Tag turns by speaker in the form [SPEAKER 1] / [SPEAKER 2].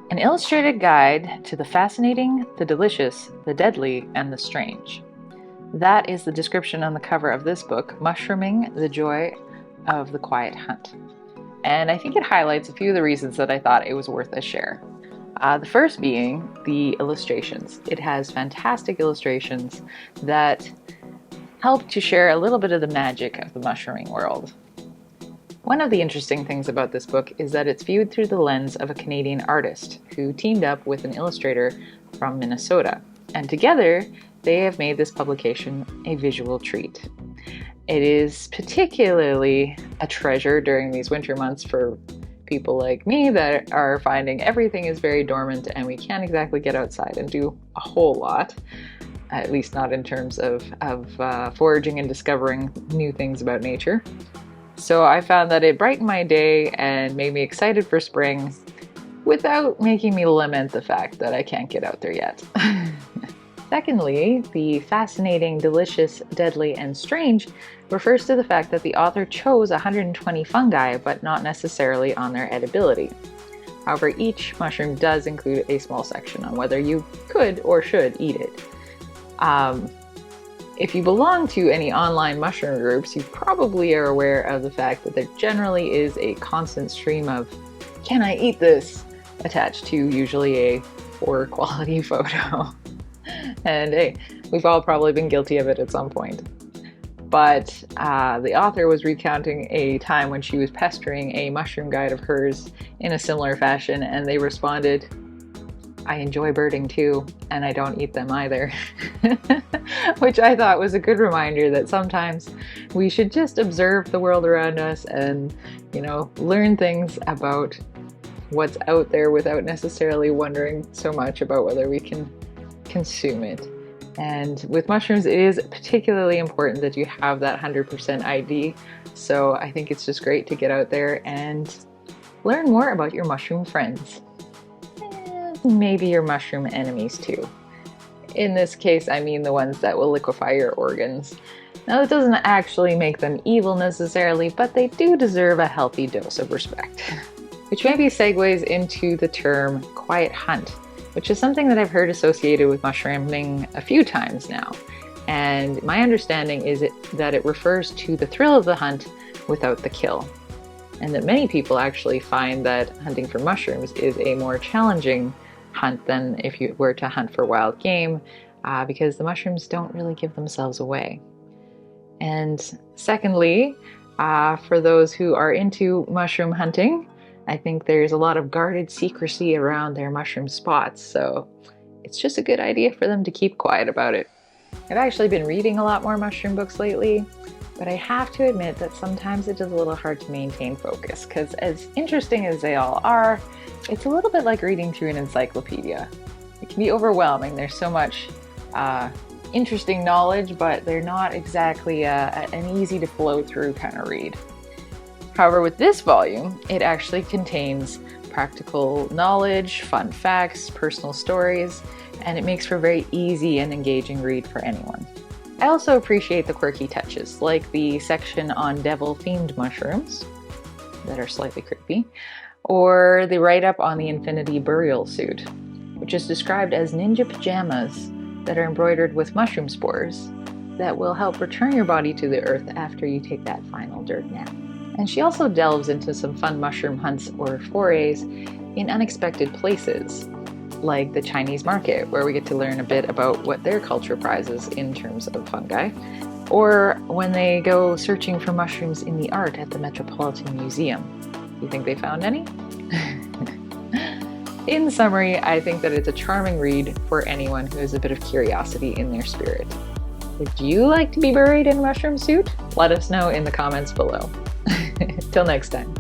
[SPEAKER 1] An illustrated guide to the fascinating, the delicious, the deadly, and the strange. That is the description on the cover of this book, Mushrooming: The Joy of the Quiet Hunt. And I think it highlights a few of the reasons that I thought it was worth a share. The first being the illustrations. It has fantastic illustrations that help to share a little bit of the magic of the mushrooming world. One of the interesting things about this book is that it's viewed through the lens of a Canadian artist who teamed up with an illustrator from Minnesota. And together, they have made this publication a visual treat. It is particularly a treasure during these winter months for people like me that are finding everything is very dormant and we can't exactly get outside and do a whole lot, at least not in terms of foraging and discovering new things about nature. So I found that it brightened my day and made me excited for spring without making me lament the fact that I can't get out there yet. Secondly, the fascinating, delicious, deadly, and strange refers to the fact that the author chose 120 fungi, but not necessarily on their edibility. However, each mushroom does include a small section on whether you could or should eat it. If you belong to any online mushroom groups, you probably are aware of the fact that there generally is a constant stream of, "Can I eat this?" attached to usually a poor quality photo. And hey, we've all probably been guilty of it at some point. But the author was recounting a time when she was pestering a mushroom guide of hers in a similar fashion, and they responded, "I enjoy birding too, and I don't eat them either." Which I thought was a good reminder that sometimes we should just observe the world around us and, learn things about what's out there without necessarily wondering so much about whether we can consume it. And with mushrooms, it is particularly important that you have that 100% ID. So I think it's just great to get out there and learn more about your mushroom friends. Maybe your mushroom enemies too. In this case, I mean the ones that will liquefy your organs. Now, that doesn't actually make them evil necessarily, but they do deserve a healthy dose of respect. Which maybe segues into the term quiet hunt, which is something that I've heard associated with mushrooming a few times now. And my understanding is that it refers to the thrill of the hunt without the kill. And that many people actually find that hunting for mushrooms is a more challenging hunt than if you were to hunt for wild game, because the mushrooms don't really give themselves away. And secondly, for those who are into mushroom hunting, I think there's a lot of guarded secrecy around their mushroom spots, so it's just a good idea for them to keep quiet about it. I've actually been reading a lot more mushroom books lately, but I have to admit that sometimes it is a little hard to maintain focus, because as interesting as they all are, it's a little bit like reading through an encyclopedia. It can be overwhelming. There's so much interesting knowledge, but they're not exactly an easy to flow through kind of read. However, with this volume, it actually contains practical knowledge, fun facts, personal stories, and it makes for a very easy and engaging read for anyone. I also appreciate the quirky touches, like the section on devil-themed mushrooms that are slightly creepy, or the write-up on the Infinity Burial Suit, which is described as ninja pajamas that are embroidered with mushroom spores that will help return your body to the earth after you take that final dirt nap. And she also delves into some fun mushroom hunts or forays in unexpected places, like the Chinese market, where we get to learn a bit about what their culture prizes in terms of fungi, or when they go searching for mushrooms in the art at the Metropolitan Museum. You think they found any? In summary, I think that it's a charming read for anyone who has a bit of curiosity in their spirit. Would you like to be buried in a mushroom suit? Let us know in the comments below. Till next time.